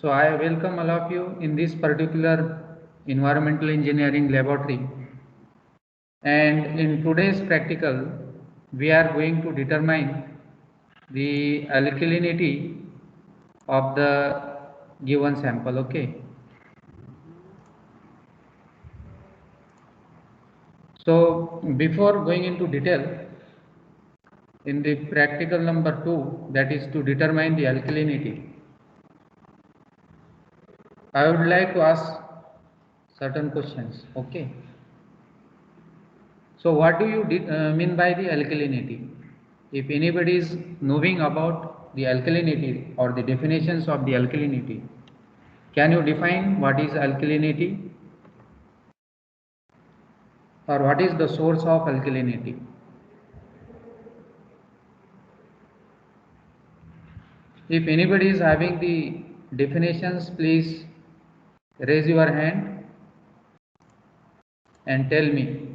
So I welcome all of you in this particular environmental engineering laboratory. And in today's practical, we are going to determine the alkalinity of the given sample. Okay. So before going into detail, in the practical number 2, that is to determine the alkalinity, I would like to ask certain questions. Okay. So what do you mean by the alkalinity? If anybody is knowing about the alkalinity or the definitions of the alkalinity, can you define what is alkalinity or what is the source of alkalinity? If anybody is having the definitions, please raise your hand and tell me.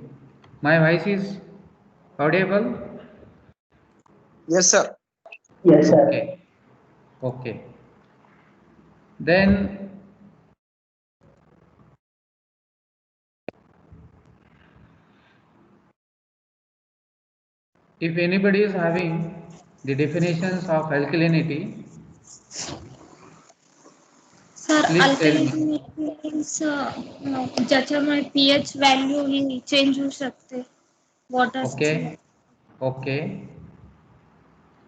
My voice is audible? Yes, sir. Yes, sir. Okay. Okay. Then if anybody is having the definitions of alkalinity, sir please tell me. Alkalinity means ज्याच्यामुळे pH value ही change होऊ शकते वॉटरची. Okay. Okay.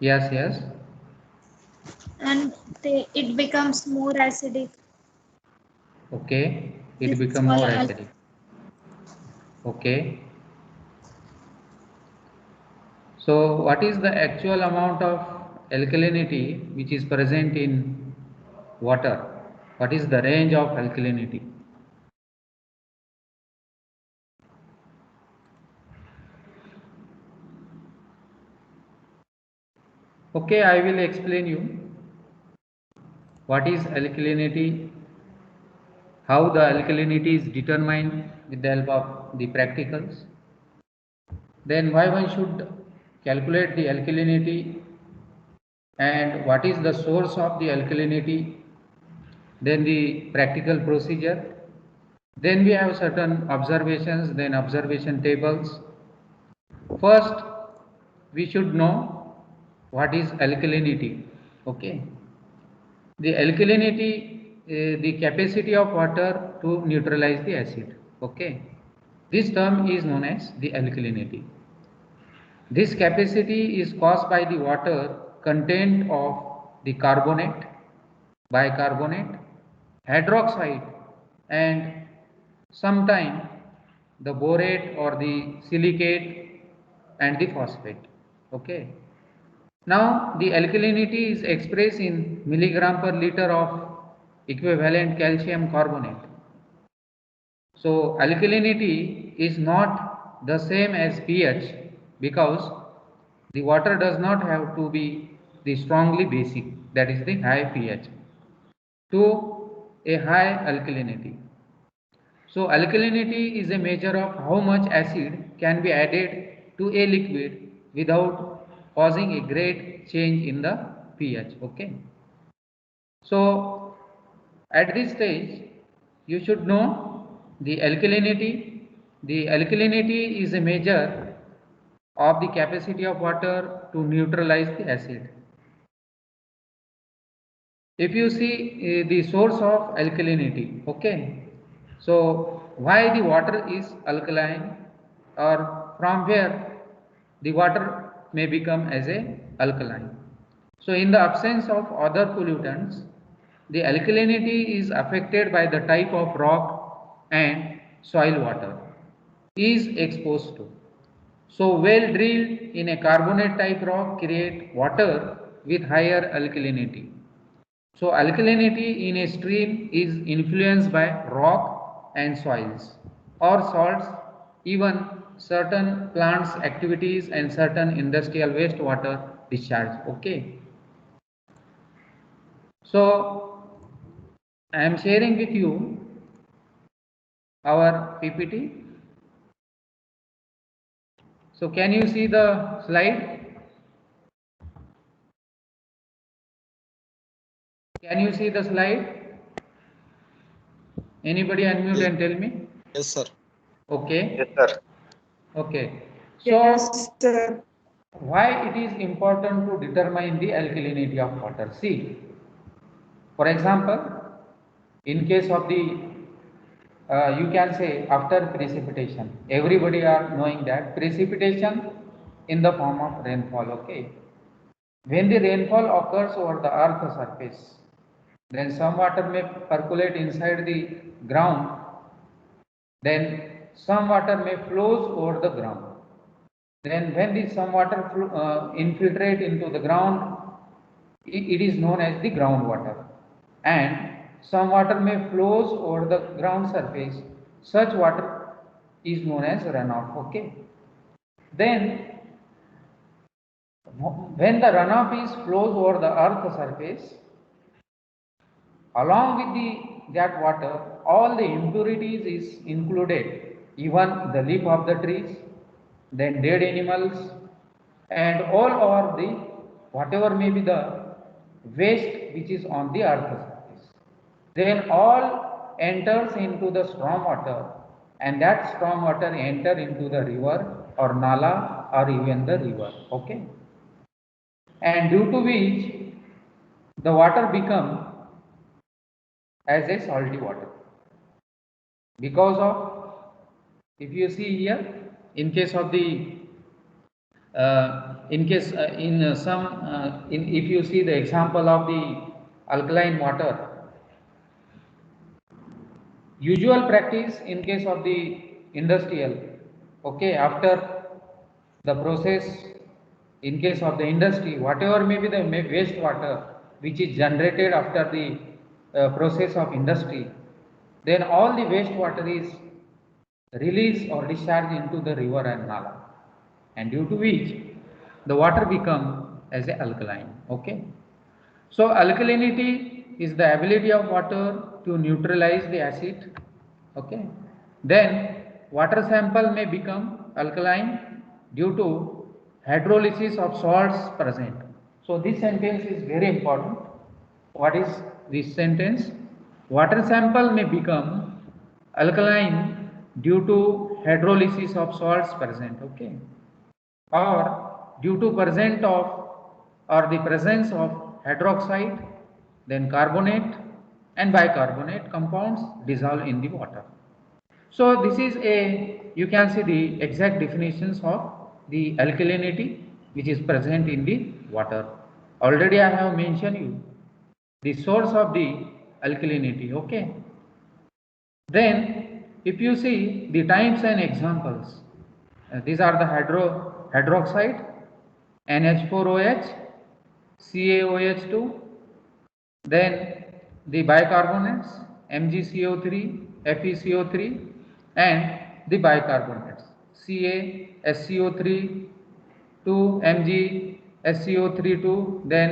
Yes, yes. And it becomes more acidic. Okay. It This is become called more acidic. Okay. So what is the actual amount of alkalinity which is present in water? What is the range of alkalinity? Okay, I will explain you what is alkalinity, how the alkalinity is determined with the help of the practicals. Then why one should calculate the alkalinity and what is the source of the alkalinity, then the practical procedure, then we have certain observations, then observation tables. First, we should know what is alkalinity. Okay. The alkalinity, the capacity of water to neutralize the acid. Okay. This term is known as the alkalinity. This capacity is caused by the water content of the carbonate, bicarbonate, hydroxide, and sometime the borate or the silicate and the phosphate. Okay. Now the alkalinity is expressed in milligram per liter of equivalent calcium carbonate. So alkalinity is not the same as pH because the water does not have to be the strongly basic, that is the high pH, to a high alkalinity. So alkalinity is a measure of how much acid can be added to a liquid without causing a great change in the pH. Okay. So at this stage you should know the alkalinity. The alkalinity is a measure of the capacity of water to neutralize the acid. If you see the source of alkalinity, okay, so why the water is alkaline or from where the water may become as a alkaline. So in the absence of other pollutants, the alkalinity is affected by the type of rock and soil water is exposed to. So well drilled in a carbonate type rock create water with higher alkalinity. So alkalinity in a stream is influenced by rock and soils or salts, even certain plants activities and certain industrial wastewater discharge. Okay. So I am sharing with you our PPT. So can you see the slide? Can you see the slide? Anybody unmute Yes. and tell me? Yes, sir. Okay. Yes, sir. Okay. Yes, So sir. why it is important to determine the alkalinity of water? See, for example, in case of the you can say after precipitation, everybody are knowing that precipitation in the form of rainfall. Okay, when the rainfall occurs over the earth surface, then some water may percolate inside the ground, then some water may flows over the ground. Then when the some water infiltrate into the ground, it is known as the groundwater. And some water may flows over the ground surface. Such water is known as runoff. Okay. Then when the runoff is flows over the earth surface, along with that water, all the impurities is included, even the leaf of the trees, then dead animals, and all or the whatever may be the waste which is on the earth surface. Then all enters into the storm water, and that storm water enter into the river or nala or even the river. Okay, and due to which the water become as a salty water because of, if you see here, in case of the in case in some in if you see the example of the alkaline water, usual practice in case of the industrial, okay, after the process, in case of the industry, whatever may be the waste water which is generated after the process of industry, then all the waste water is released or discharged into the river and nala, and due to which the water become as a alkaline. Okay, so alkalinity is the ability of water to neutralize the acid. Okay, then water sample may become alkaline due to hydrolysis of salts present. So this sentence is very important. What is this sentence? Water sample may become alkaline due to hydrolysis of salts present. Okay, or due to present of or the presence of hydroxide, then carbonate and bicarbonate compounds dissolve in the water. So this is a, you can see the exact definitions of the alkalinity which is present in the water. Already I have mentioned you the source of the alkalinity. Okay, then if you see the types and examples, these are the hydroxide, NH4OH, CaOH2, then the bicarbonates, MgCO3, FeCO3, and the bicarbonates, CaSCO3, 2 MgSCO3 2, then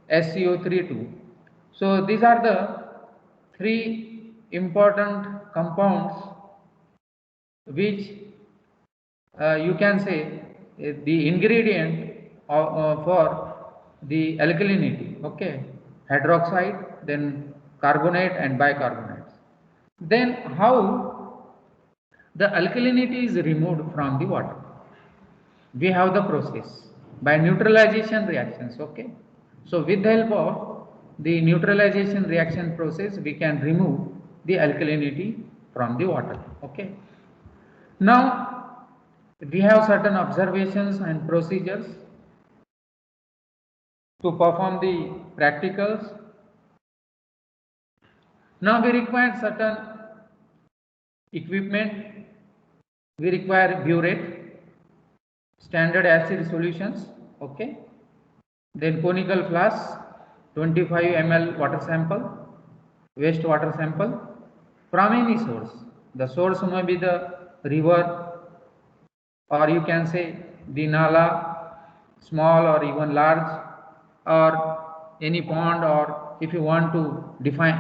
FeSCO3 2. So these are the three important compounds which you can say the ingredient for the alkalinity. Okay, hydroxide, then carbonate and bicarbonates. Then how the alkalinity is removed from the water? We have the process by neutralization reactions. Okay, so with the help of the neutralization reaction process, we can remove the alkalinity from the water. Okay, now we have certain observations and procedures to perform the practicals. Now we require certain equipment. We require burette, standard acid solutions. Okay, then conical flask, 25 ml water sample, waste water sample from any source. The source may be the river, or you can say the nala, small or even large, or any pond, or if you want to define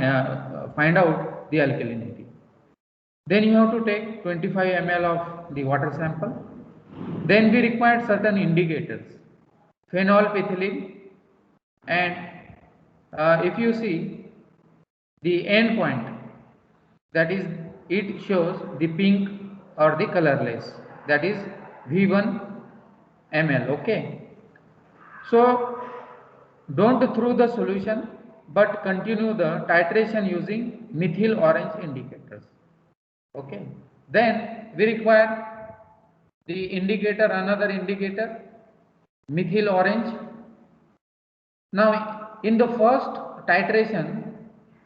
find out the alkalinity, then you have to take 25 ml of the water sample. Then we require certain indicators, phenolphthalein, and if you see the end point, that is, it shows the pink or the colorless, that is V1 ml. Okay, so don't throw the solution but continue the titration using methyl orange indicators. Okay, then we require the indicator, another indicator, methyl orange. Now in the first titration,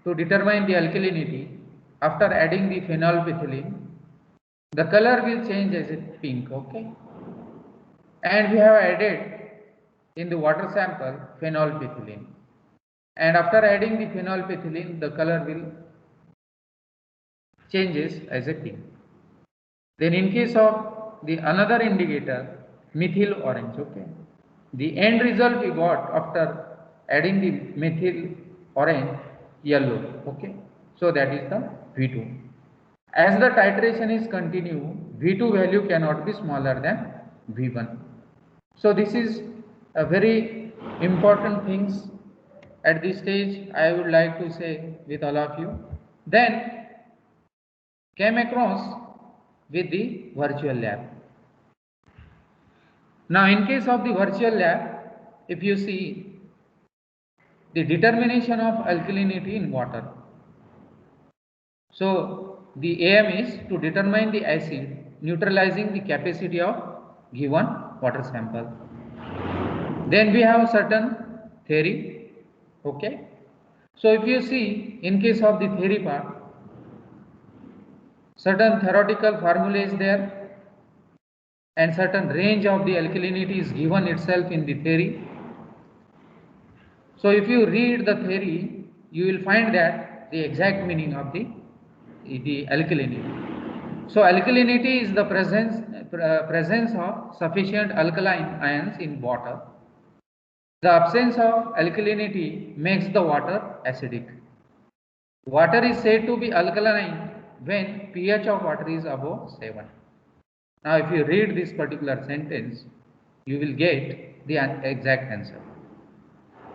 to determine the alkalinity, after adding the phenolphthalein, the color will change as a pink. Okay, and we have added in the water sample phenolphthalein, and after adding the phenolphthalein, the color will changes as a pink. Then in case of the another indicator, methyl orange. Okay, the end result we got after adding the methyl orange, yellow. Okay, so that is the V2. As the titration is continue, V2 value cannot be smaller than V1. So this is a very important things at this stage I would like to say with all of you. Then came across with the virtual lab. Now in case of the virtual lab, if you see the determination of alkalinity in water. So the aim is to determine the acid neutralizing the capacity of given water sample. Then we have certain theory. Okay, so if you see in case of the theory part, certain theoretical formula is there and certain range of the alkalinity is given itself in the theory. So if you read the theory, you will find that the exact meaning of the alkalinity. So alkalinity is the presence of sufficient alkaline ions in water. The absence of alkalinity makes the water acidic. Water is said to be alkaline when pH of water is above 7. Now if you read this particular sentence, you will get the exact answer.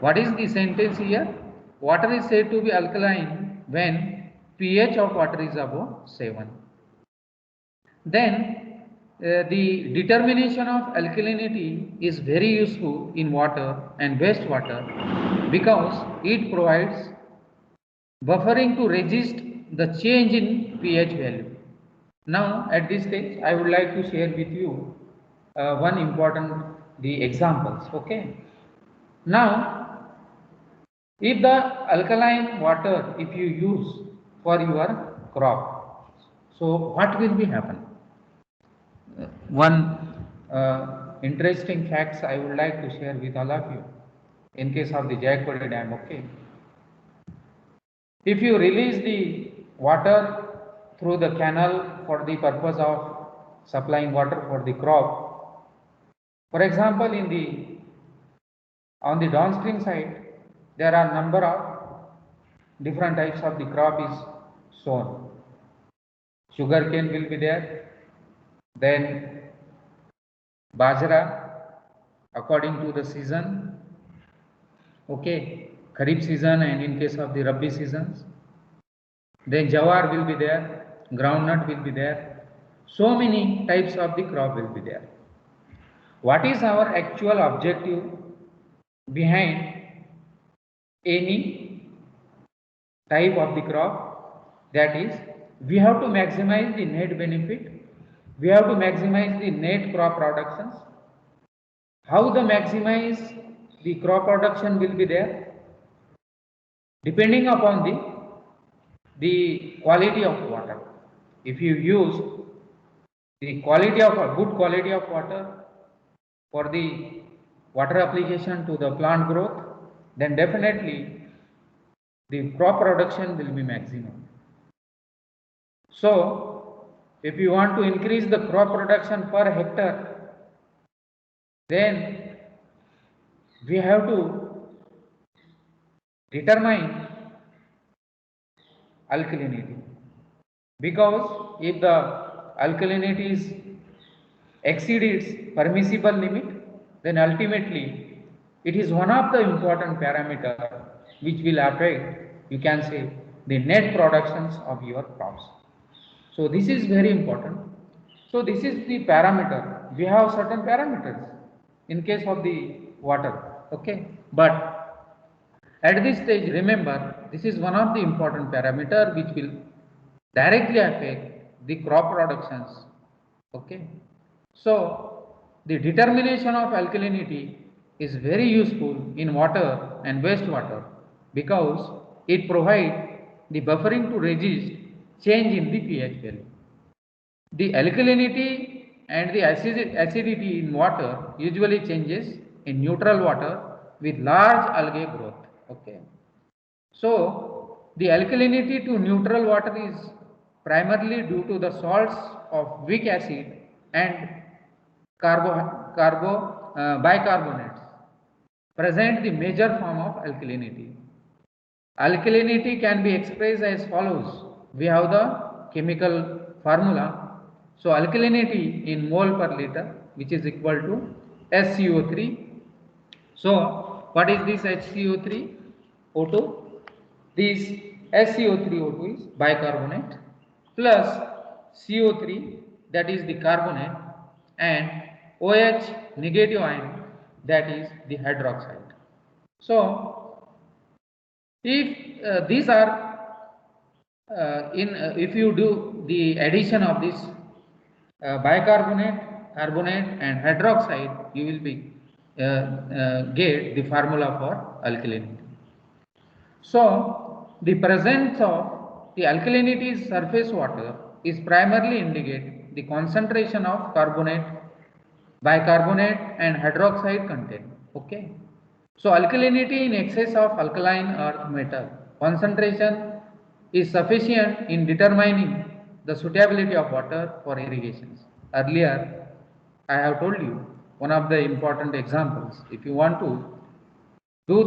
What is the sentence here? Water is said to be alkaline when pH of water is above 7. Then the determination of alkalinity is very useful in water and wastewater because it provides buffering to resist the change in pH value. Now at this stage I would like to share with you one important examples. Okay, now if the alkaline water if you use for your crop, so what will be happen? One interesting facts I would like to share with all of you in case of the Jayakode Dam. Okay, if you release the water through the canal for the purpose of supplying water for the crop, for example on the downstream side there are number of different types of the crop is sown. Sugarcane will be there, then bajra according to the season. Okay, Kharif season and in case of the Rabi seasons. Then jawar will be there, groundnut will be there. So many types of the crop will be there. What is our actual objective behind any type of the crop? That is, we have to maximize the net benefit, we have to maximize the net crop productions. How the maximize the crop production will be there? Depending upon the quality of water. If you use the quality of a good quality of water for the water application to the plant growth, then definitely the crop production will be maximum. So if you want to increase the crop production per hectare, then we have to determine alkalinity, because if the alkalinity exceeds its permissible limit, then ultimately it is one of the important parameter which will affect, you can say, the net productions of your crops. So this is very important. So this is the parameter. We have certain parameters in case of the water. Okay, but at this stage, remember, this is one of the important parameter which will directly affect the crop productions. Okay, so the determination of alkalinity is very useful in water and wastewater because it provides the buffering to resist change in the pH value. The alkalinity and the acidity in water usually changes in neutral water with large algae growth. Okay. So the alkalinity to neutral water is primarily due to the salts of weak acid and bicarbonates present the major form of alkalinity. Alkalinity can be expressed as follows. We have the chemical formula. So alkalinity in mole per liter, which is equal to SCO3. So what is this HCO3? O2. This SCO3O2 is bicarbonate plus CO3, that is the carbonate, and OH negative ion, that is the hydroxide. So if these are if you do the addition of this bicarbonate, carbonate and hydroxide, you will be get the formula for alkalinity. So the presence of the alkalinity surface water is primarily indicate the concentration of carbonate, bicarbonate and hydroxide content. Okay. So alkalinity in excess of alkaline earth metal concentration is sufficient in determining the suitability of water for irrigations. Earlier I have told you one of the important examples. If you want to do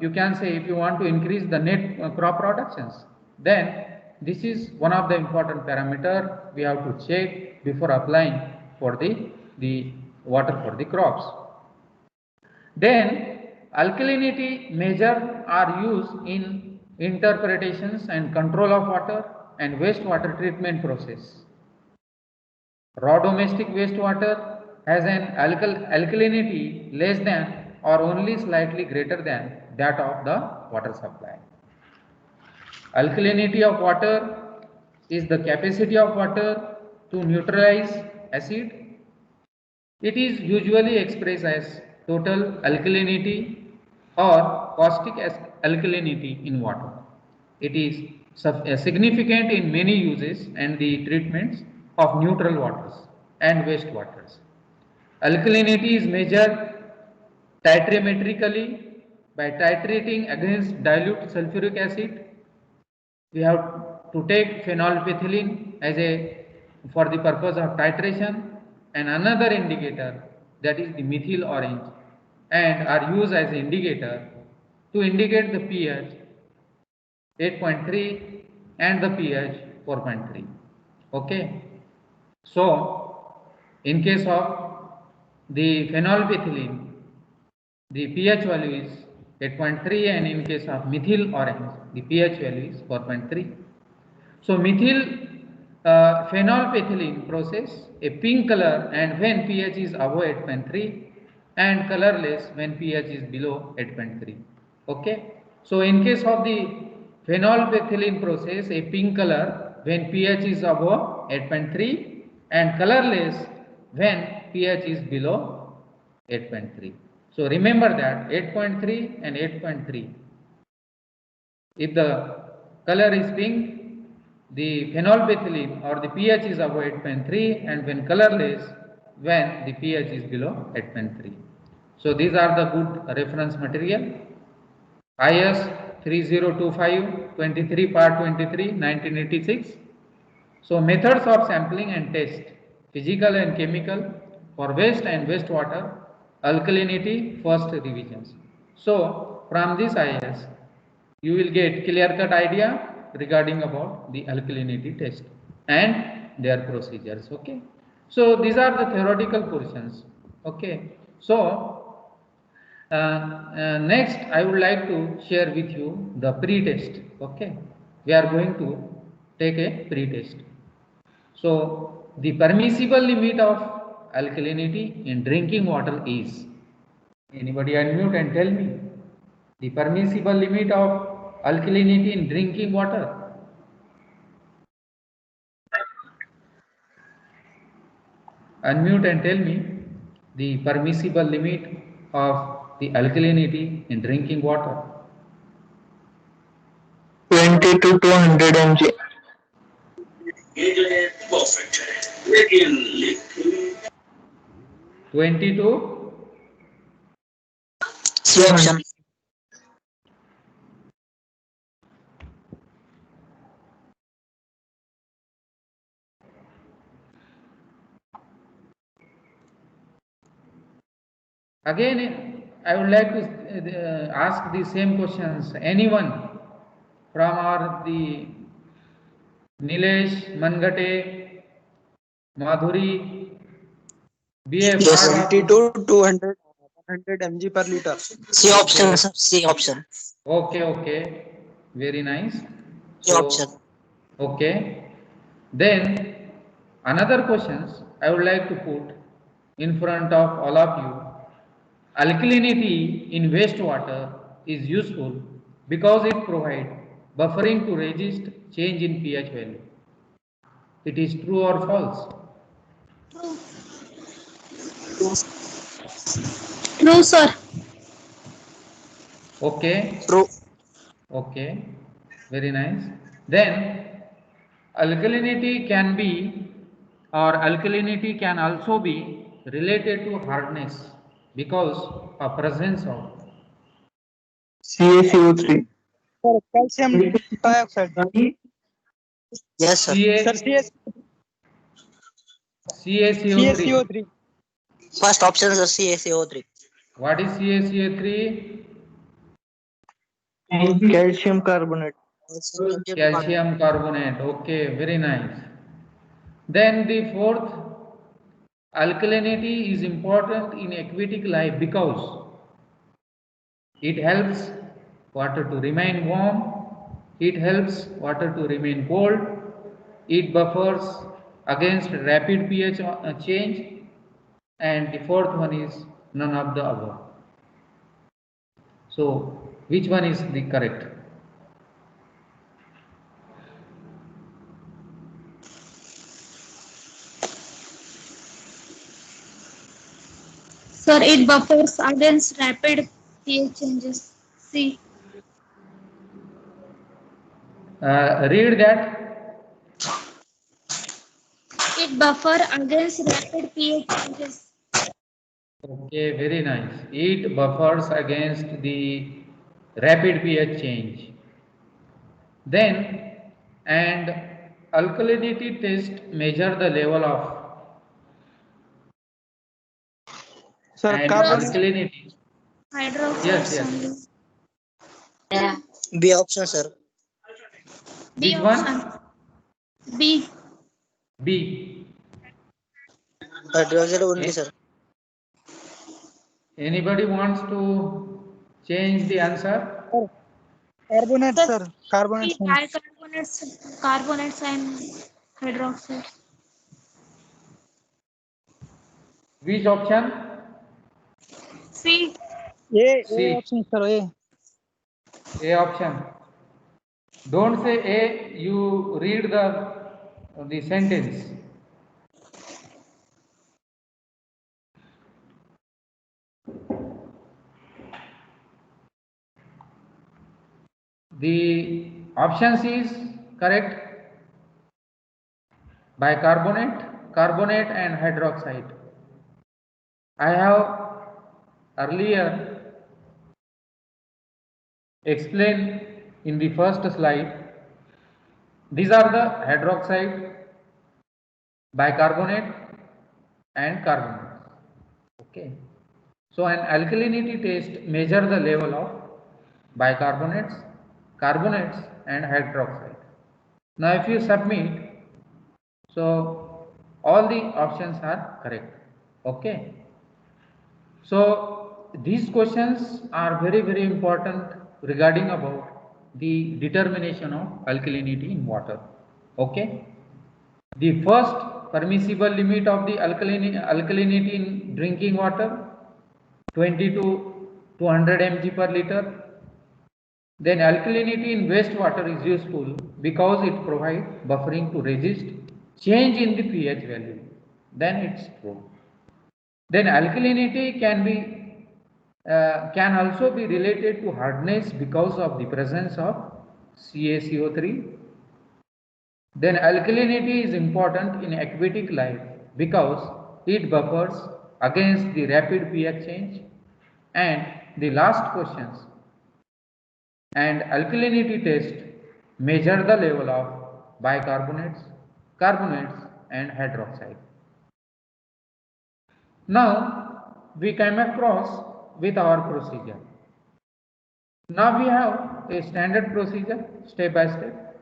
you can say, if you want to increase the net crop productions, then this is one of the important parameter we have to check before applying for the water for the crops. Then alkalinity measure are used in interpretations and control of water and wastewater treatment process. Raw domestic wastewater has an alkalinity less than or only slightly greater than that of the water supply. Alkalinity of water is the capacity of water to neutralize acid. It is usually expressed as total alkalinity or caustic alkalinity in water. It is significant in many uses and the treatments of neutral waters and wastewaters. Alkalinity is measured titrametrically by titrating against dilute sulfuric acid. We have to take phenolphthalein as for the purpose of titration, and another indicator, that is the methyl orange, and are used as an indicator to indicate the pH 8.3 and the pH 4.3. Okay. So in case of the phenolphthalein, the pH value is 8.3, and in case of methyl orange, the pH value is 4.3. So methyl phenolphthalein process a pink color and when pH is above 8.3, and colorless when pH is below 8.3. Okay. So in case of the phenolphthalein process, a pink color when pH is above 8.3 and colorless when pH is below 8.3. So remember that 8.3 and 8.3. If the color is pink, the phenolphthalein or the pH is above 8.3, and when colorless, when the pH is below 8.3. So these are the good reference material. IS 3025 23 part 23 1986. So methods of sampling and test, physical and chemical, for waste and wastewater, alkalinity, first revisions. So from this IS, you will get clear-cut idea regarding about the alkalinity test and their procedures. Okay. So these are the theoretical portions. Okay. So next I would like to share with you the pre-test. Okay. we are going to take a pre-test. So the permissible limit of alkalinity in drinking water is, anybody unmute and tell me the permissible limit of alkalinity in drinking water. Unmute and tell me the permissible limit of the alkalinity in drinking water. 20 to 200 mg. ये जो है perfect है लेकिन 20 to C option. again I would like to ask the same questions. Anyone from our the Nilesh, Mangate, Madhuri, BF, Yes, part of 20 to 200 100 mg per liter. C option, sir. C option. Okay, very nice. C option. Okay, then another questions I would like to put in front of all of you. Alkalinity in wastewater is useful because it provides buffering to resist change in pH value. It is true or false? True, sir. Okay, True. okay, very nice. Then alkalinity can be, or alkalinity can also be related to hardness because of presence of CaCO3. Calcium dioxide. Yes, sir. CaCO3. CaCO3. First option is CaCO3. What is CaCO3? Calcium carbonate. Calcium carbonate. Okay, very nice. Then the fourth, alkalinity is important in aquatic life because it helps water to remain warm, it helps water to remain cold, it buffers against rapid pH change, and the fourth one is none of the above. So, which one is the correct? Sir, it buffers against rapid pH changes. C. Read that. It buffer against rapid pH changes. Okay, very nice. It buffers against the rapid pH change. Then, and alkalinity test measure the level of Sir, and carbonate. alkalinity. Hydroxides Yes. only. Yeah. B option, sir. B Which option. one? B. B. Hydroxide only, sir. Anybody wants to change the answer? Carbonate, Sir, sir. Carbonate. carbonates and hydroxides. Which option? C. C. option, sir. A. A option. Don't say A, you read the sentence. The options is correct. Bicarbonate, carbonate and hydroxide. I have earlier explained in the first slide. These are the hydroxide, bicarbonate and carbonate. Okay. So an alkalinity test measure the level of bicarbonates, carbonates and hydroxide. Now if you submit, so all the options are correct. Okay. So these questions are very important regarding about the determination of alkalinity in water. Okay. The first permissible limit of the alkalinity in drinking water 20 to 200 mg per liter. Then alkalinity in wastewater is useful because it provides buffering to resist change in the pH value. Then it's true. Then alkalinity can also be related to hardness because of the presence of CaCO3. Then alkalinity is important in aquatic life because it buffers against the rapid pH change. And the last questions, and alkalinity test measure the level of bicarbonates, carbonates and hydroxide. Now we came across with our procedure. Now we have a standard procedure step by step.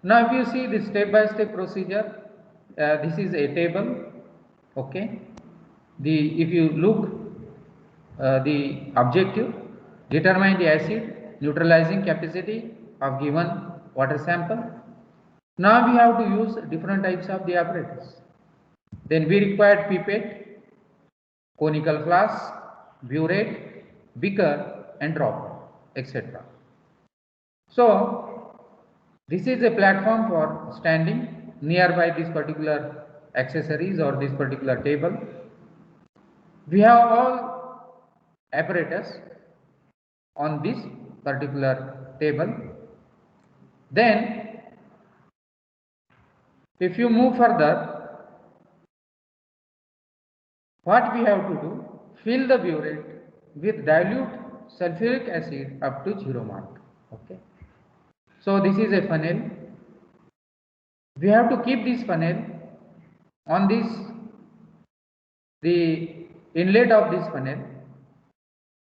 Now if you see the step by step procedure, this is a table. Okay. If you look the objective, determine the acid neutralizing capacity of given water sample. Now we have to use different types of the apparatus. Then we required pipette, conical flask, burette, beaker and dropper, etc. So this is a platform for standing nearby this particular accessories or this particular table. We have all apparatus on this particular table. Then if you move further, what we have to do, fill the burette with dilute sulfuric acid up to 0 mark. Okay. So this is a funnel. We have to keep this funnel on the inlet of this funnel,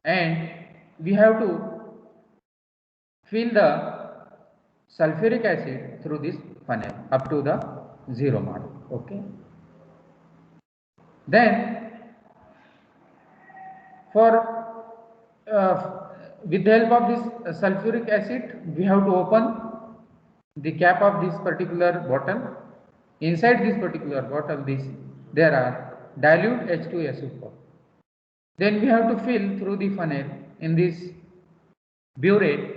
and we have to fill the sulfuric acid through this funnel up to the 0 mark. Okay. Then with the help of this sulfuric acid, we have to open the cap of this particular bottle. Inside this particular bottle, there are dilute H2SO4. Then we have to fill through the funnel in this burette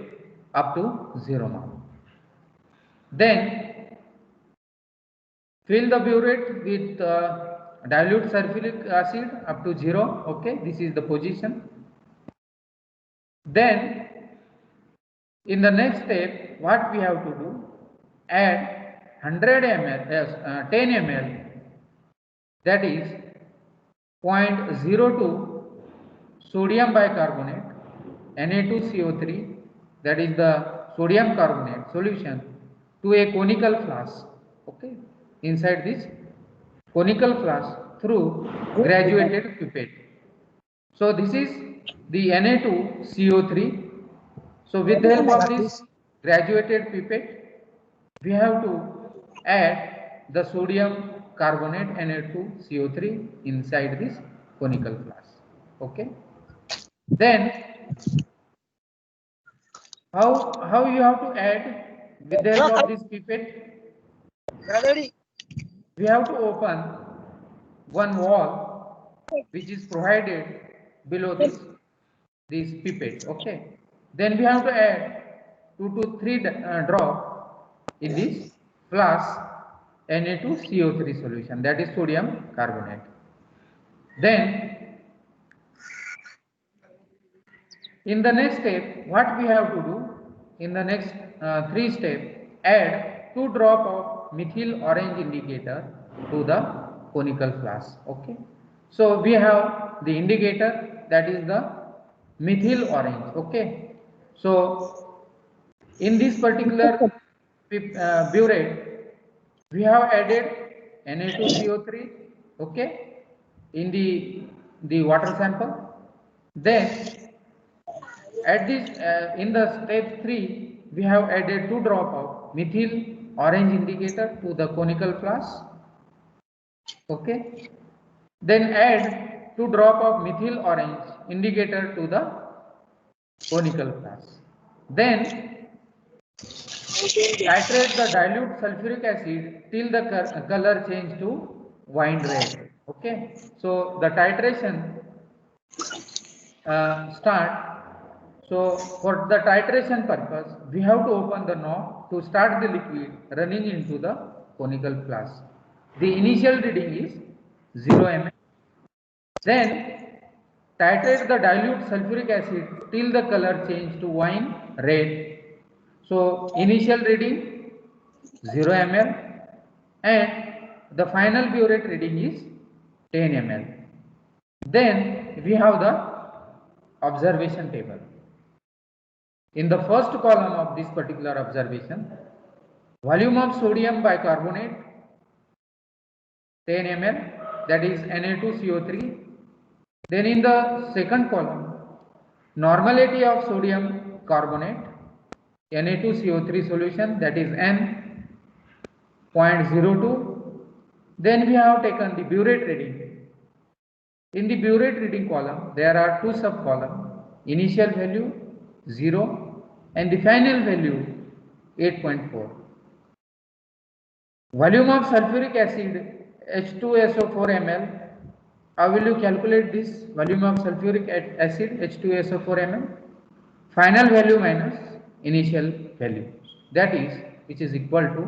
up to 0 mark. Then fill the burette with dilute sulfuric acid up to 0. Okay, this is the position. Then in the next step, what we have to do, add 100 ml, 10 ml, that is 0.02 sodium bicarbonate, Na2CO3, that is the sodium carbonate solution, to a conical flask. Okay, inside this conical flask through graduated pipette. So this is the Na2CO3. So with the help of this graduated pipette, we have to add the sodium carbonate Na2CO3 inside this conical flask. Okay. Then how you have to add with the help of this pipette? We have to open one wall which is provided below this pipette. Okay. Then we have to add 2 to 3 drop in this flask Na2CO3 solution, that is sodium carbonate. Then in the next step, what we have to do, in the next 3 steps, add 2 drop of methyl orange indicator to the conical flask. Okay. So we have the indicator, that is the methyl orange. Okay. So in this particular burette, we have added Na2CO3. Okay, in the water sample. Then at this in the step 3, we have added 2 drop of methyl orange indicator to the conical flask. Okay. Then add 2 drop of methyl orange indicator to the conical flask. Then titrate the dilute sulfuric acid till the color change to wine red. Okay, so the titration start. So for the titration purpose, we have to open the knob to start the liquid running into the conical flask. The initial reading is 0 ml. Then titrate the dilute sulfuric acid till the color change to wine red. So initial reading 0 ml and the final burette reading is 10 ml. Then we have the observation table. In the first column of this particular observation, volume of sodium bicarbonate 10 ml, that is Na2CO3. Then in the second column, normality of sodium carbonate Na2CO3 solution, that is N 0.02. Then we have taken the burette reading. In the burette reading column, there are two sub columns, initial value 0 and the final value 8.4. Volume of sulfuric acid H2SO4 ml. How will you calculate this volume of sulfuric acid H2SO4 ml? Final value minus initial value, that is, which is equal to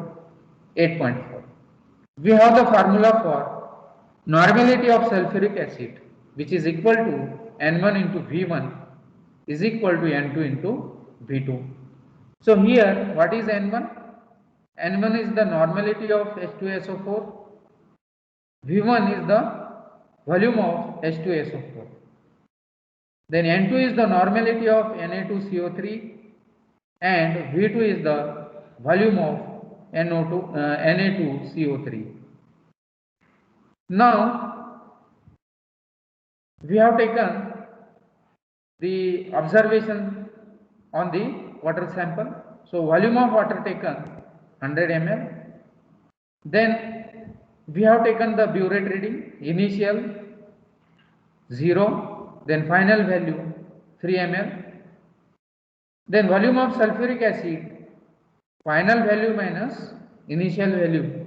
8.4. We have the formula for normality of sulfuric acid, which is equal to N1 into V1 is equal to N2 into V2. So here, what is N1? N1 is the normality of H2SO4. V1 is the volume of H2SO4. Then N2 is the normality of Na2CO3 and V2 is the volume of Na2CO3. Now we have taken the observation on the water sample. So volume of water taken 100 ml. Then we have taken the burette reading, initial 0, then final value 3 ml. Then volume of sulfuric acid, final value minus initial value,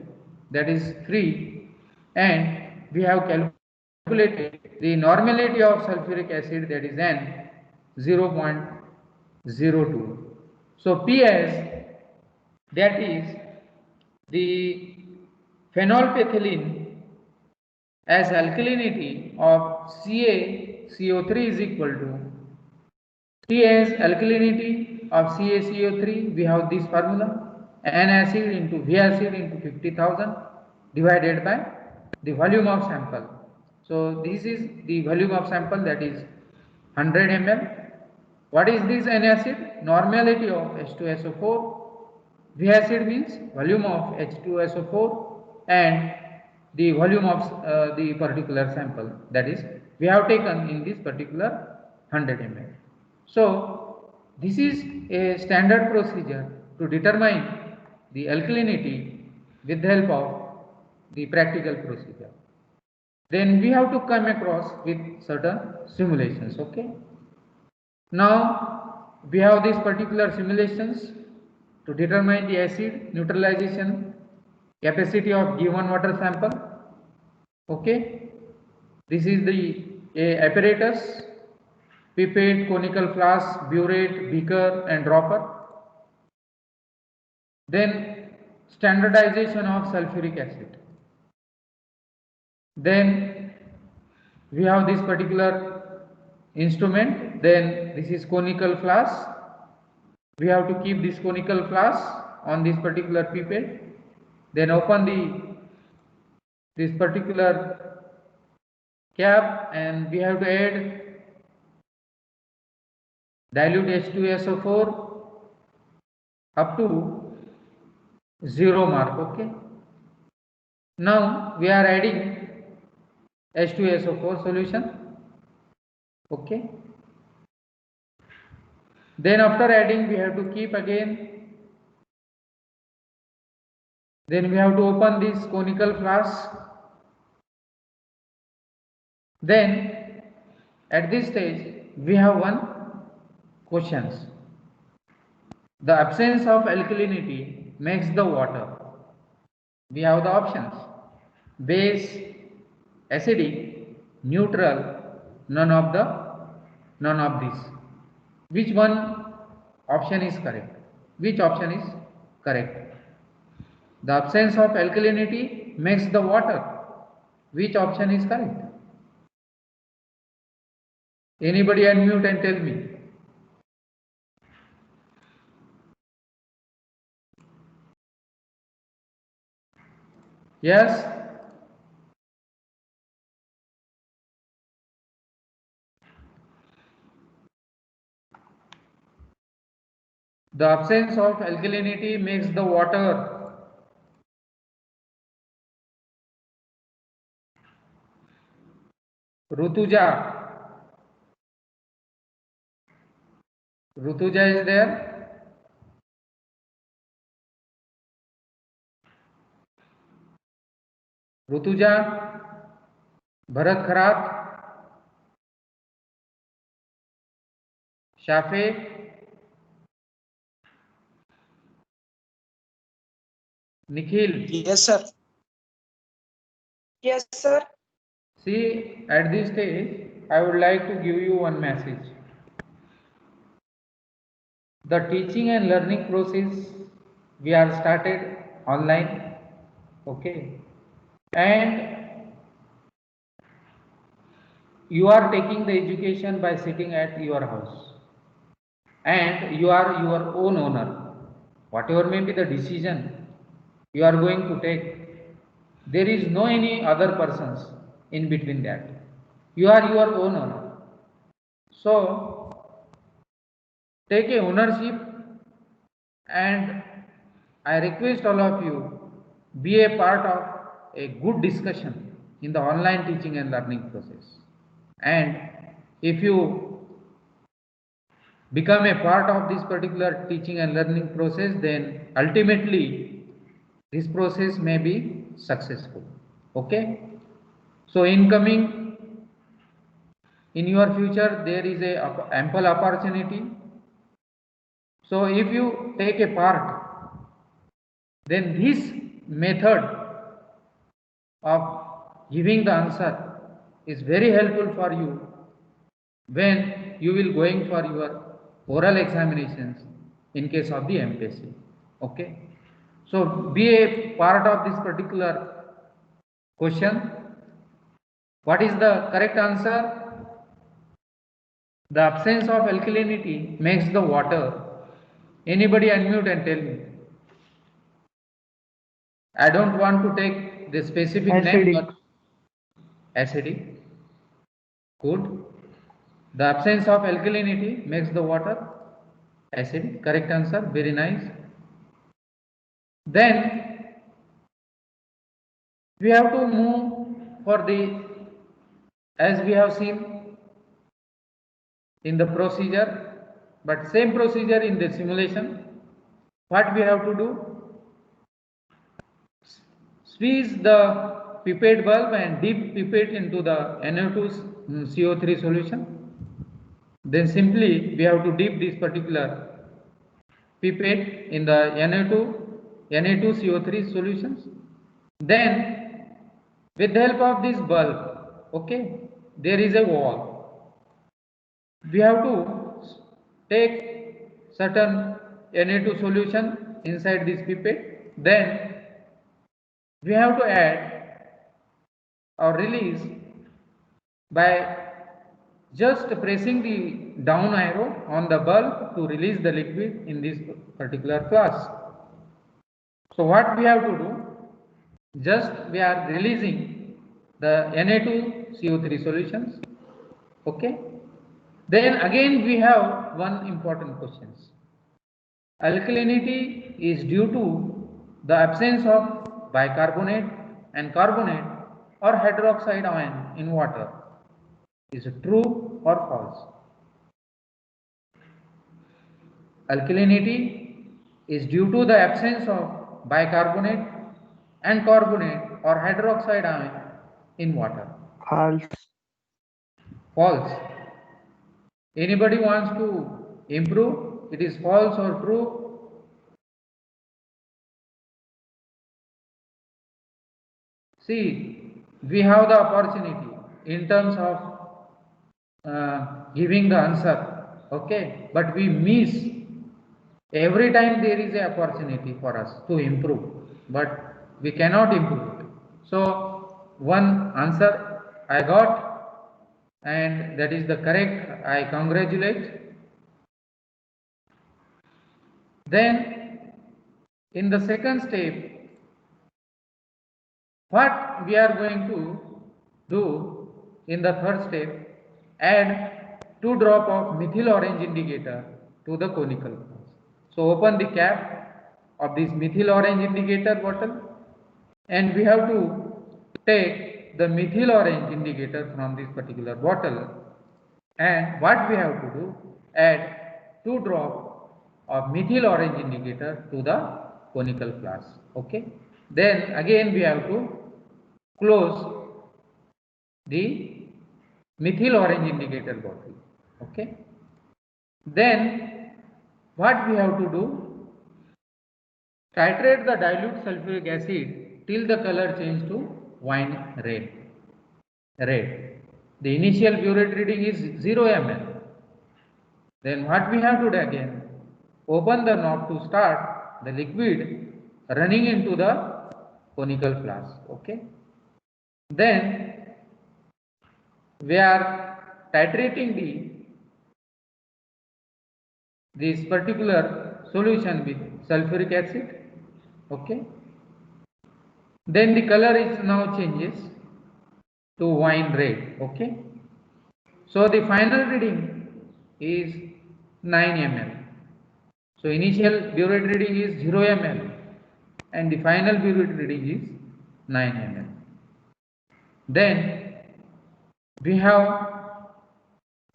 that is 3, and we have calculated the normality of sulfuric acid, that is N 0.02. So PS, that is the phenolphthalein as alkalinity of CaCO3 is equal to C as alkalinity of CaCO3, we have this formula, N acid into V acid into 50,000 divided by the volume of sample. So this is the volume of sample, that is 100 ml. What is this N acid? Normality of H2SO4. V acid means volume of H2SO4 and the volume of the particular sample, that is we have taken in this particular 100 ml. So this is a standard procedure to determine the alkalinity with the help of the practical procedure. Then we have to come across with certain simulations. Okay. Now we have these particular simulations to determine the acid neutralization capacity of given water sample. Okay. This is the apparatus, pipette, conical flask, burette, beaker and dropper. Then standardization of sulfuric acid. Then we have this particular instrument. Then this is conical flask. We have to keep this conical flask on this particular pipette. Then open this particular cap and we have to add dilute H2SO4 up to 0 mark. Okay. Now we are adding H2SO4 solution. Okay. Then after adding we have to keep again. Then we have to open this conical flask. Then at this stage we have one questions. The absence of alkalinity makes the water. We have the options: base, acidic, neutral, none of these. Which one option is correct? Which option is correct? The absence of alkalinity makes the water. Which option is correct? Anybody unmute and tell me. Yes? The absence of alkalinity makes the water. Rutuja. Rutuja is there? Rutuja. Bharat Kharat. Shafe. Nikhil. Yes, sir. Yes, sir. See, at this stage, I would like to give you one message. The teaching and learning process we are started online, okay, and you are taking the education by sitting at your house, and you are your own owner. Whatever may be the decision you are going to take, there is no any other persons in between that. You are your own owner. So take a ownership, and I request all of you be a part of a good discussion in the online teaching and learning process. And if you become a part of this particular teaching and learning process, then ultimately this process may be successful. Okay? So in your future, there is a ample opportunity. So if you take a part, then this method of giving the answer is very helpful for you when you will going for your oral examinations in case of the MPSC. Okay? So be a part of this particular question. What is the correct answer? The absence of alkalinity makes the water. Anybody unmute and tell me. I don't want to take the specific name. But acidic. Good. The absence of alkalinity makes the water acidic. Correct answer. Very nice. Then we have to move for the, as we have seen in the procedure, but same procedure in the simulation. What we have to do? Squeeze the pipette bulb and dip pipette into the NO2 CO3 solution. Then simply we have to dip this particular pipette in the Na2CO3 solutions. Then with the help of this bulb, okay, there is a wall. We have to take certain Na2 solution inside this pipette. Then we have to add or release by just pressing the down arrow on the bulb to release the liquid in this particular flask. So what we have to do? Just we are releasing the Na2CO3 solutions. Okay. Then again we have one important question. Alkalinity is due to the absence of bicarbonate and carbonate or hydroxide ion in water. Is it true or false? Alkalinity is due to the absence of bicarbonate and carbonate or hydroxide ion in water. False. False. Anybody wants to improve? It is false or true? See, we have the opportunity in terms of giving the answer, okay, but we miss. Every time there is a opportunity for us to improve, but we cannot improve it. So one answer I got, and that is the correct. I congratulate. Then in the second step, what we are going to do in the third step, add 2 drops of methyl orange indicator to the conical glass. So open the cap of this methyl orange indicator bottle, and we have to take the methyl orange indicator from this particular bottle, and what we have to do, add 2 drops of methyl orange indicator to the conical flask. Okay, then again we have to close the methyl orange indicator bottle. Okay, then what we have to do, titrate the dilute sulfuric acid till the color change to wine red. The initial burette reading is 0 ml. Then what we have to do again, open the knob to start the liquid running into the conical flask. Okay, then we are titrating this particular solution with sulfuric acid. Okay, then the color is now changes to wine red. Okay, so the final reading is 9 ml. So initial burette reading is 0 ml and the final burette reading is 9 ml. Then we have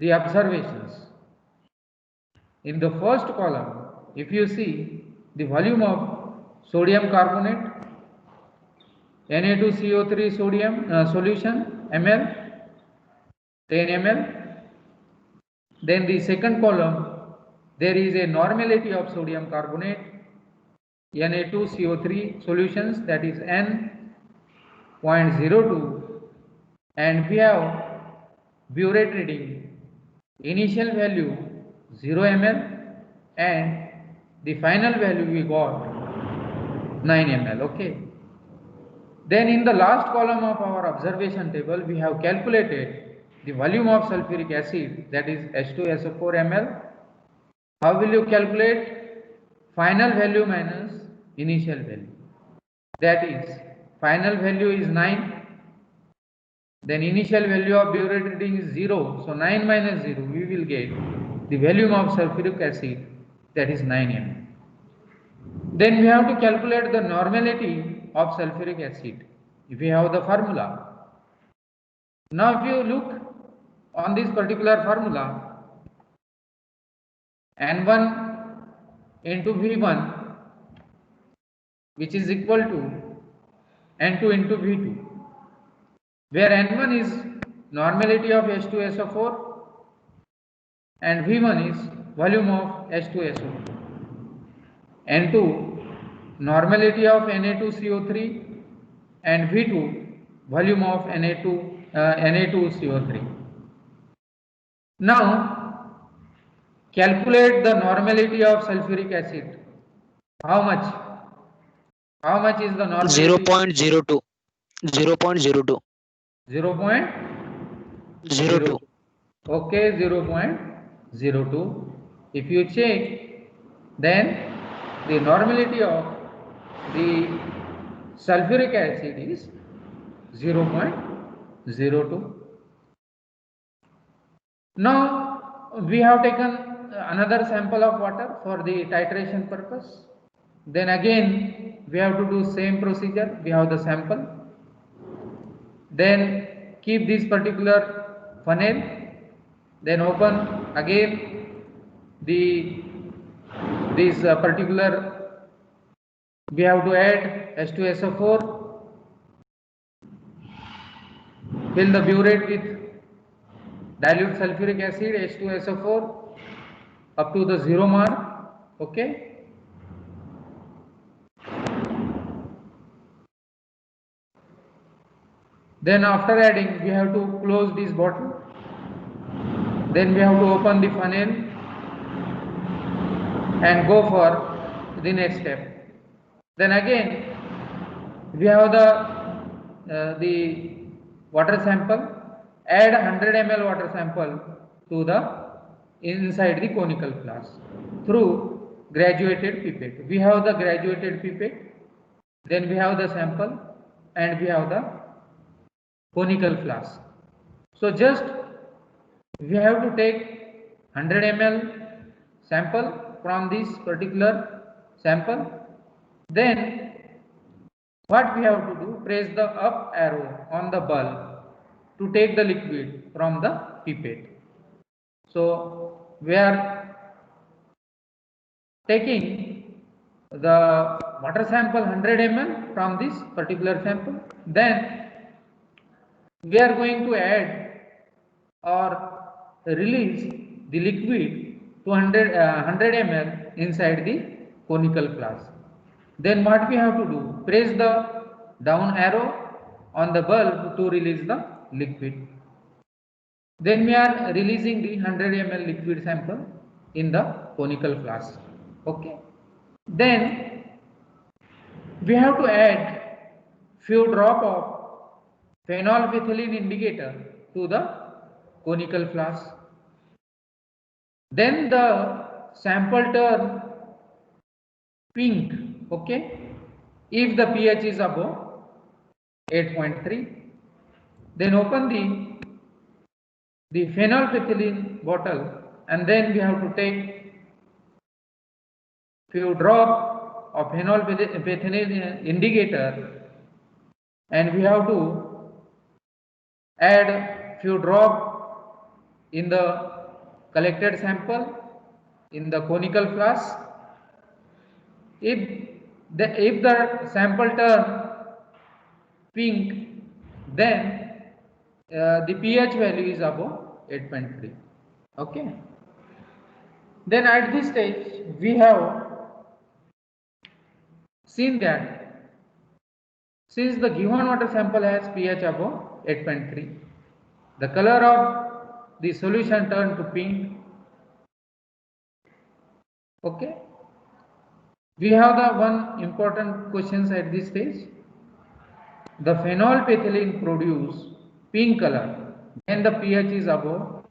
the observations. In the first column, if you see the volume of sodium carbonate, Na2CO3 sodium solution ml, 10 ml. Then the second column, there is a normality of sodium carbonate, Na2CO3 solutions, that is N.02, and we have burette reading, initial value 0 ml and the final value we got 9 ml. Okay. Then in the last column of our observation table, we have calculated the volume of sulfuric acid, that is H2SO4 ml. How will you calculate? Final value minus initial value. That is, final value is 9, then initial value of burette reading is 0. So 9 minus 0, we will get the volume of sulfuric acid, that is 9 ml. Then we have to calculate the normality of sulfuric acid. If we have the formula. Now if you look on this particular formula, N1 into V1, which is equal to N2 into V2, where N1 is normality of H2SO4 and V1 is volume of H2SO4. N2 normality of Na2CO3 and V2 volume of Na2CO3. Now calculate the normality of sulfuric acid. How much? How much is the normality? 0.02. 0.02. 0.02. Okay, 0.02. If you check, then the normality of the sulfuric acid is 0.02. Now we have taken another sample of water for the titration purpose. Then again we have to do same procedure. We have the sample. Then keep this particular funnel. Then open again this particular. We have to add H2SO4. Fill the burette with dilute sulfuric acid, H2SO4. up to the 0 mark. Okay. Then after adding, we have to close this bottle. Then we have to open the funnel and go for the next step. Then again, we have the water sample. Add 100 ml water sample to the inside the conical flask through graduated pipette. We have the graduated pipette. Then we have the sample and we have the conical flask. So just we have to take 100 ml sample from this particular sample. Then what we have to do, press the up arrow on the bulb to take the liquid from the pipette. So we are taking the water sample 100 ml from this particular sample. Then we are going to add or release the liquid to 100 ml inside the conical flask. Then what we have to do, press the down arrow on the bulb to release the liquid. Then we are releasing the 100 ml liquid sample in the conical flask. Okay. Then we have to add few drop of phenolphthalein indicator to the conical flask. Then the sample turn pink, okay, if the pH is above 8.3. Then open the phenolphthalein bottle and then we have to take few drop of phenolphthalein indicator and we have to add few drop in the collected sample in the conical flask. If the sample turn pink, then the pH value is above 8.3. Okay. Then at this stage we have seen that since the given water sample has pH above 8.3, the color of the solution turned to pink. Okay. We have the one important questions at this stage. The phenolphthalein produce pink color when the pH is above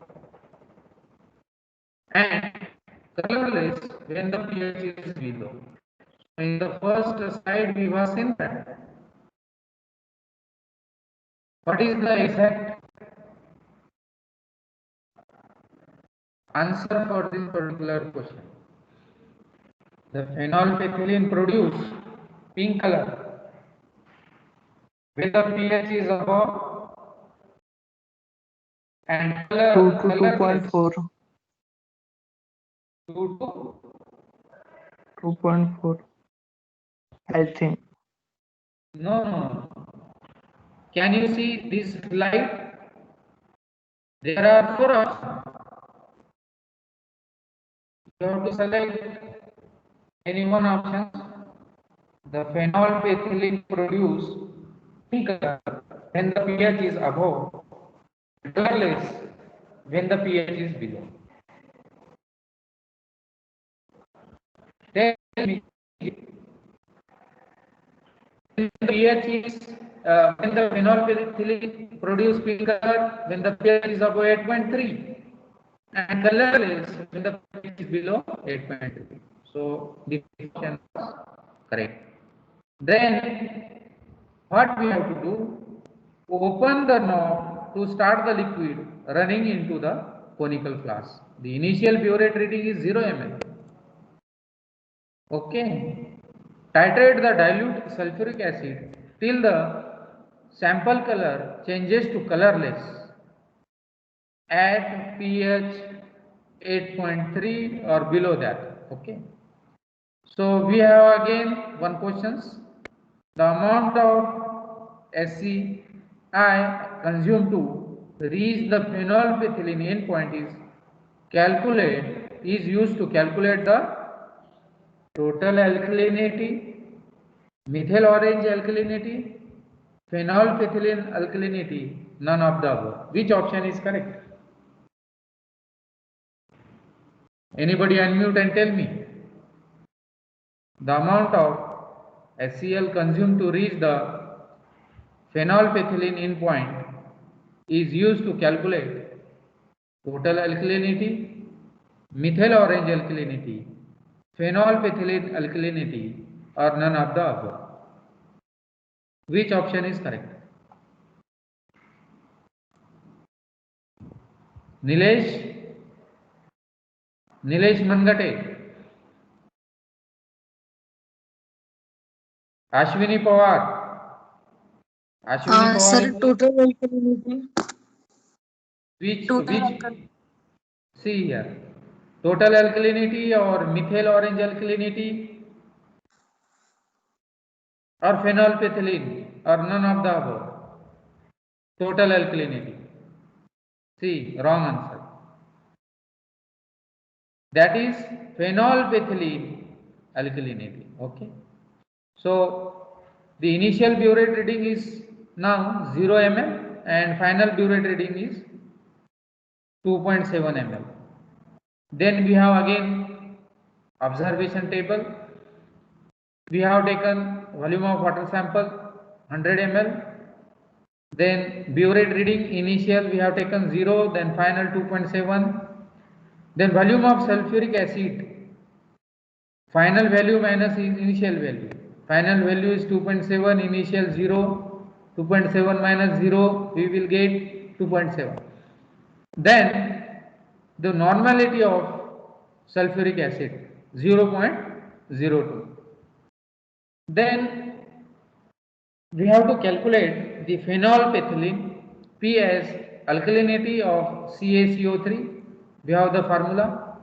and colorless when the pH is below. In the first slide we have seen that. What is the exact answer for this particular question? The phenolphthalein produce pink color when the pH is above and color 2 to 2.4. 2 to 2.4. I think. no. Can you see this slide? There are 4 options. You have to select any one option. The phenolphthalein produce pink color when the pH is above, colorless when the pH is below. Then when the pH is when the phenolphthalein produce pink color when the pH is above 8.3 and colorless when the pH is below 8.3. So the option is correct. Then what we have to do? Open the knob to start the liquid running into the conical flask. The initial pure rate reading is 0 ml. Okay. Titrate the dilute sulfuric acid till the sample color changes to colorless at pH 8.3 or below that. Okay. So we have again one questions. The amount of SCI consumed to reach the phenolphthalein endpoint is calculate is used to calculate the total alkalinity, methyl orange alkalinity, phenolphthalein alkalinity, none of the above. Which option is correct? Anybody unmute and tell me. The amount of HCl consumed to reach the phenolphthalein endpoint is used to calculate total alkalinity, methyl orange alkalinity, phenolphthalein alkalinity, or none of the above. Which option is correct? Nilesh Mangate, Ashwini Pawar, Sir, is total alkalinity. which see here, total alkalinity or methyl orange alkalinity or phenolphthalein or none of the above. Total alkalinity. See, wrong answer. That is phenolphthalein alkalinity. Okay. So the initial burette reading is now 0 ml and final burette reading is 2.7 ml. Then we have again observation table. We have taken volume of water sample 100 ml. Then burette reading initial we have taken 0, then final 2.7. Then volume of sulfuric acid, final value minus initial value. Final value is 2.7, initial 0, 2.7 minus 0, we will get 2.7. Then the normality of sulfuric acid 0.02. Then we have to calculate the phenolphthalein P as alkalinity of CaCO3. We have the formula.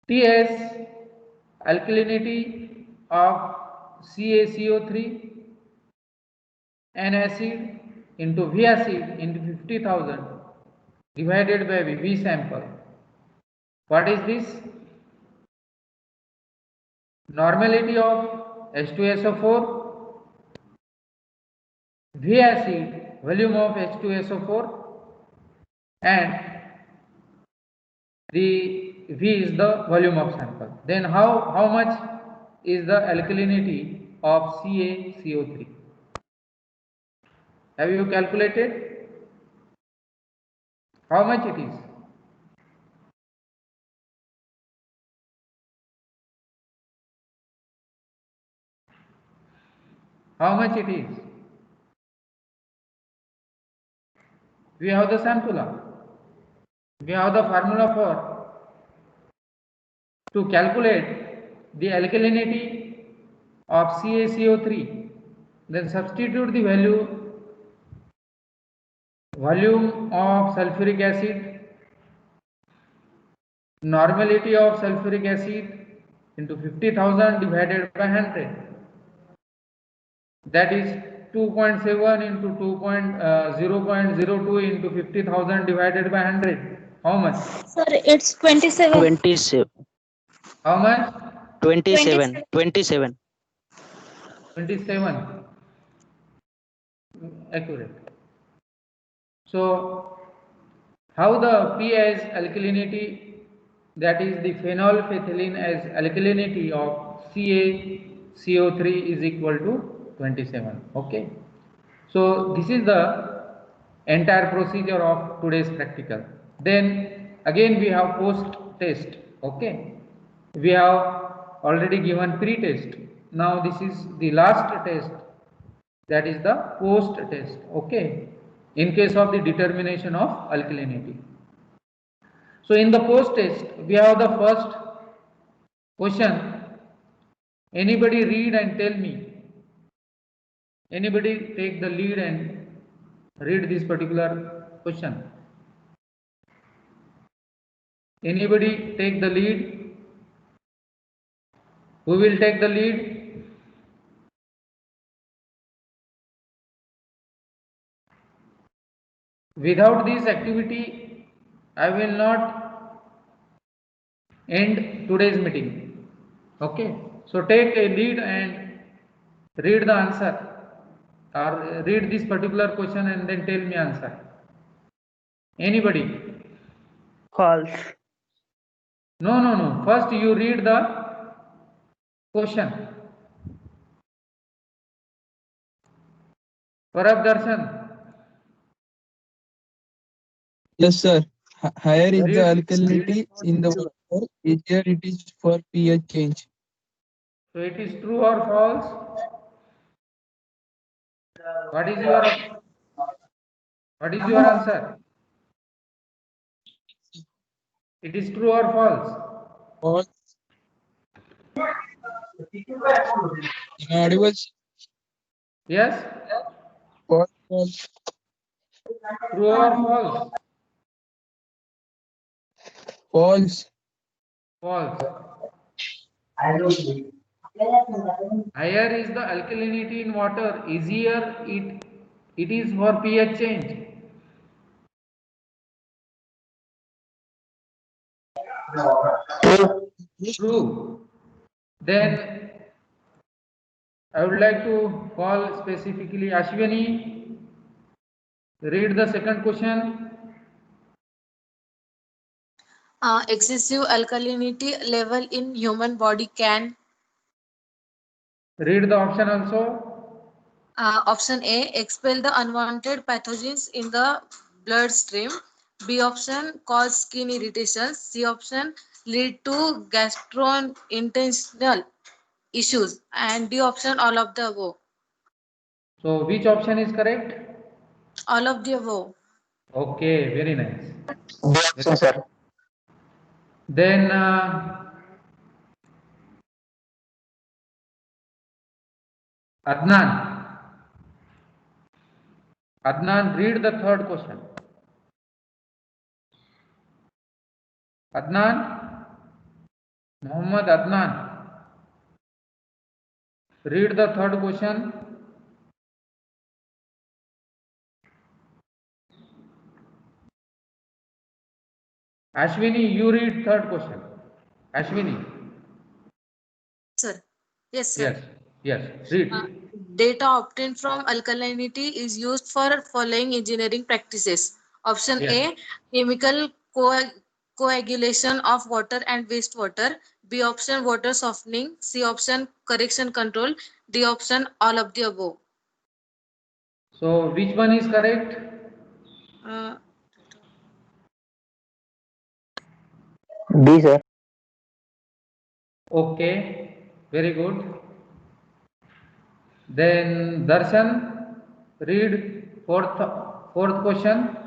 T as alkalinity of CaCO3 N acid into V acid into 50,000 divided by V sample. What is this? Normality of H2SO4, V acid, volume of H2SO4, and the V is the volume of sample. Then how much is the alkalinity of CaCO3? Have you calculated? How much it is? How much it is? We have the sample. We have the formula for to calculate the alkalinity of CaCO3. Then substitute the volume of sulfuric acid, normality of sulfuric acid into 50,000 divided by 100. That is 2.7 into 0.02 into 50,000 divided by 100. How much? Sir, it's 27. 27. How much? 27. 27. 27. Accurate. So, how the P as alkalinity, that is the phenolphthalein as alkalinity of CaCO3 is equal to 27. Okay. So, this is the entire procedure of today's practical. Then again we have post test. Okay. We have already given pre-test. Now this is the last test, that is the post test. Okay, in case of the determination of alkalinity. So in the post test we have the first question. Anybody read and tell me, anybody take the lead and read this particular question. Anybody take the lead? Who will take the lead? Without this activity, I will not end today's meeting. Okay. So take a lead and read the answer, or read this particular question and then tell me answer. Anybody? False. No. First you read the question. Parab Darshan. Yes, sir. Higher is the Read. alkalinity in the water, easier it is for pH change. So it is true or false? What is your answer? It is true or false? False. Am I audible? Yes? False, false, True or false? false. False. Higher is the alkalinity in water, easier it is for pH change. True. Then I would like to call specifically Ashwini. Read the second question. Excessive alkalinity level in human body can Read the option also. option A expel the unwanted pathogens in the bloodstream. B option cause skin irritation. C option lead to gastrointestinal issues. And D option all of the above. So which option is correct? All of the above. Okay, very nice. Option, sir. Then Adnan. Adnan, read the third question. Adnan. Muhammad Adnan. Read the third question. Ashwini, you read third question. Ashwini. Sir. Yes, sir. Yes. Read. Data obtained from alkalinity is used for following engineering practices. Option Yes. A, chemical coagulation of water and wastewater. B option, water softening. C option, correction control. D option, all of the above. So which one is correct? Uh, B, sir. Okay, very good. Then Darshan, read fourth question.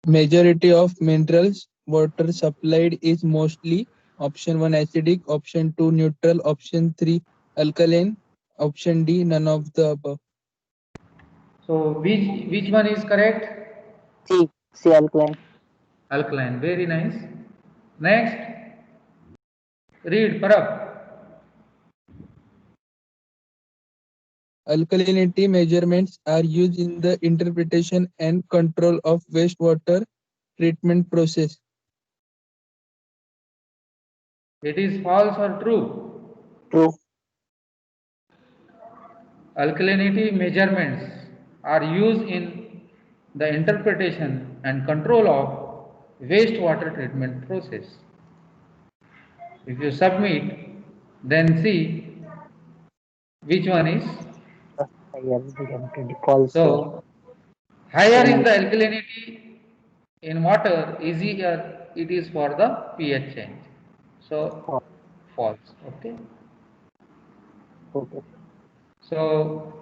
Majority of minerals water supplied is mostly option 1 acidic, option 2 neutral, option 3 alkaline, option D none of the above. So which one is correct? C, alkaline. Alkaline. Very nice. Next, read Parab. Alkalinity measurements are used in the interpretation and control of wastewater treatment process. It is false or true? True. Alkalinity measurements are used in the interpretation and control of wastewater treatment process. If you submit, then see which one is. False, sir. So higher is the alkalinity in water, easier it is for the pH change. So false. Okay. Okay. So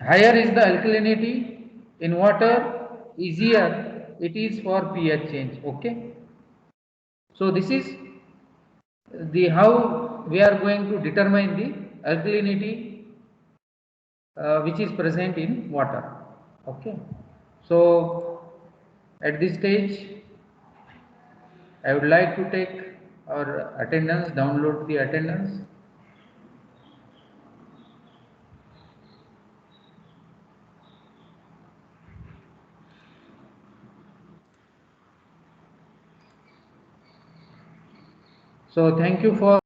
higher is the alkalinity in water, easier it is for pH change. Okay. So this is the how we are going to determine the alkalinity which is present in water. Okay. So at this stage I would like to take our attendance, download the attendance. So thank you for